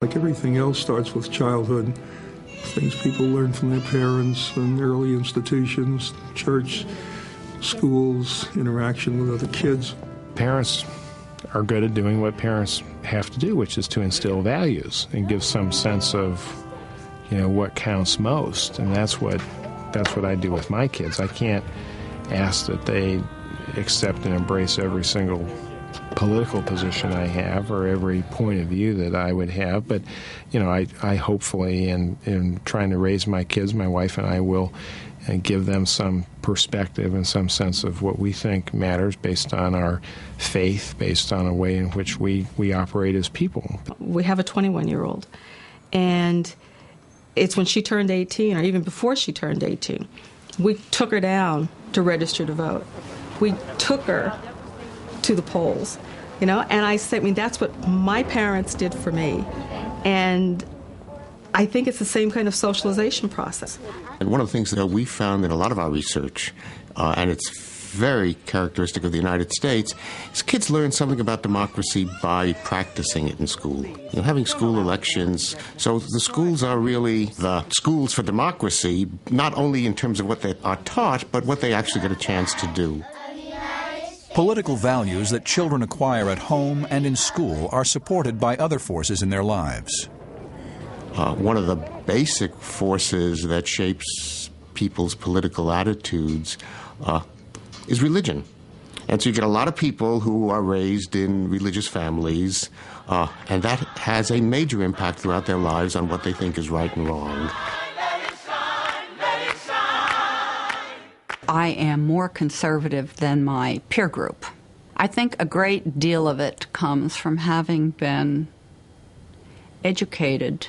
Like everything else starts with childhood. Things people learn from their parents and early institutions, church, schools, interaction with other kids. Parents are good at doing what parents have to do, which is to instill values and give some sense of, what counts most. And that's what I do with my kids. I can't ask that they accept and embrace every single political position I have or every point of view that I would have, but I hopefully in trying to raise my kids, my wife and I will give them some perspective and some sense of what we think matters based on our faith, based on a way in which we operate as people. We have a 21-year-old, and it's when she turned 18, or even before she turned 18, we took her down to register to vote. We took her to the polls, and I said, that's what my parents did for me, and I think it's the same kind of socialization process. And one of the things that we found in a lot of our research, and it's very characteristic of the United States, is kids learn something about democracy by practicing it in school. Having school elections. So the schools are really the schools for democracy, not only in terms of what they are taught, but what they actually get a chance to do. Political values that children acquire at home and in school are supported by other forces in their lives. One of the basic forces that shapes people's political attitudes is religion. And so you get a lot of people who are raised in religious families, and that has a major impact throughout their lives on what they think is right and wrong. I am more conservative than my peer group. I think a great deal of it comes from having been educated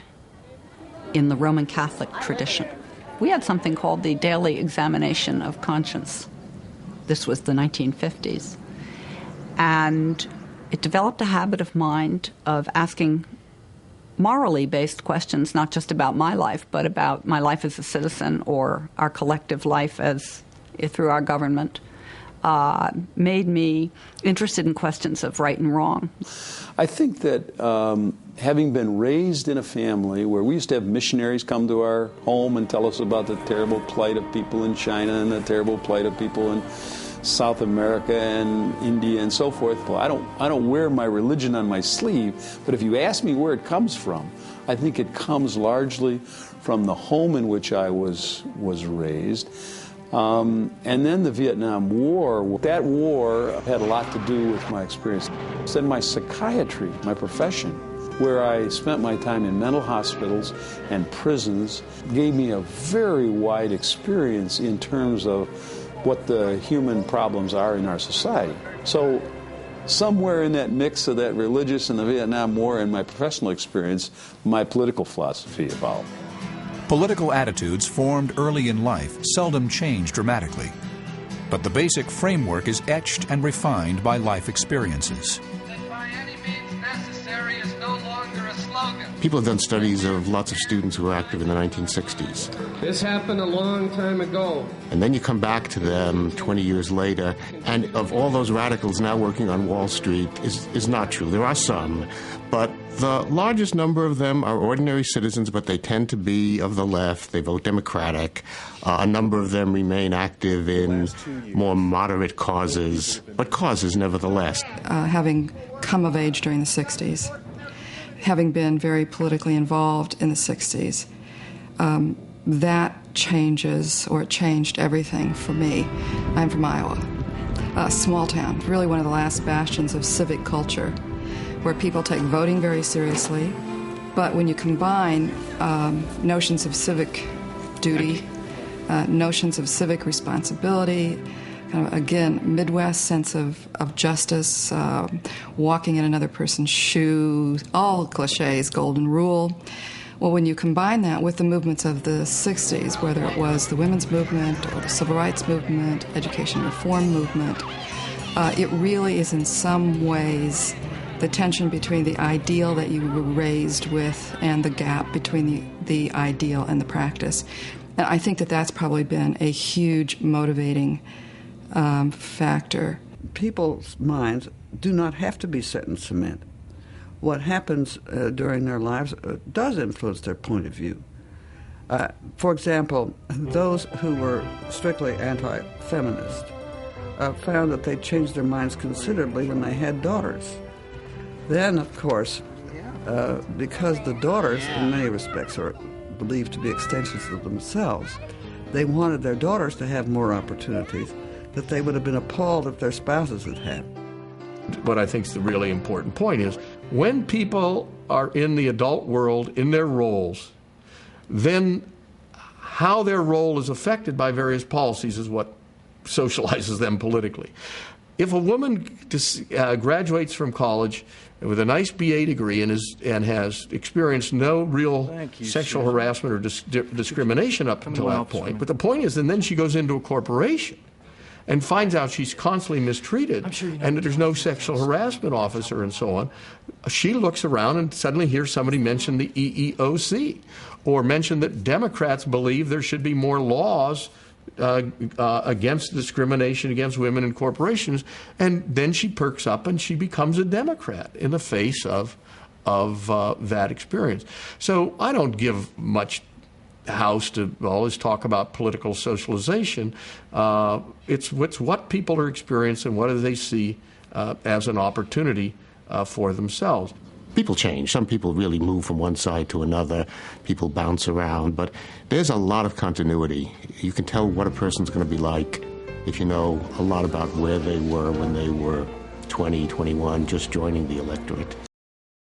in the Roman Catholic tradition. We had something called the daily examination of conscience. This was the 1950s. And it developed a habit of mind of asking morally based questions, not just about my life, but about my life as a citizen or our collective life through our government, made me interested in questions of right and wrong. I think that having been raised in a family where we used to have missionaries come to our home and tell us about the terrible plight of people in China and the terrible plight of people in South America and India and so forth. Well, I don't wear my religion on my sleeve, but if you ask me where it comes from, I think it comes largely from the home in which I was raised. And then the Vietnam War. That war had a lot to do with my experience. Then my psychiatry, my profession, where I spent my time in mental hospitals and prisons, gave me a very wide experience in terms of what the human problems are in our society. So somewhere in that mix of that religious and the Vietnam War and my professional experience, my political philosophy evolved. Political attitudes formed early in life seldom change dramatically, but the basic framework is etched and refined by life experiences. People have done studies of lots of students who were active in the 1960s. This happened a long time ago. And then you come back to them 20 years later, and of all those radicals now working on Wall Street is not true. There are some, but the largest number of them are ordinary citizens, but they tend to be of the left. They vote Democratic. A number of them remain active in more moderate causes, but causes nevertheless. Having come of age during the 60s, having been very politically involved in the 60s, that changes, or it changed everything for me. I'm from Iowa, a small town, really one of the last bastions of civic culture, where people take voting very seriously. But when you combine notions of civic duty, notions of civic responsibility, kind of, again, Midwest sense of justice, walking in another person's shoes, all cliches, golden rule. Well, when you combine that with the movements of the 60s, whether it was the women's movement or the civil rights movement, education reform movement, it really is in some ways the tension between the ideal that you were raised with and the gap between the ideal and the practice. And I think that that's probably been a huge motivating factor. People's minds do not have to be set in cement. what happens during their lives does influence their point of view. For example, those who were strictly anti-feminist found that they changed their minds considerably when they had daughters. Then, of course, because the daughters, in many respects, are believed to be extensions of themselves, they wanted their daughters to have more opportunities that they would have been appalled if their spouses had had. What I think is the really important point is, when people are in the adult world, in their roles, then how their role is affected by various policies is what socializes them politically. If a woman graduates from college with a nice BA degree and has experienced no real sexual harassment or discrimination up until that point, but the point is, and then she goes into a corporation and finds out she's constantly mistreated and that there's no sexual harassment officer and so on, she looks around and suddenly hears somebody mention the EEOC or mention that Democrats believe there should be more laws against discrimination against women in corporations, and then she perks up and she becomes a Democrat in the face of that experience. So I don't give much house to always talk about political socialization. It's what people are experiencing, what do they see as an opportunity for themselves. People change. Some people really move from one side to another. People bounce around. But there's a lot of continuity. You can tell what a person's going to be like if you know a lot about where they were when they were 20, 21, just joining the electorate.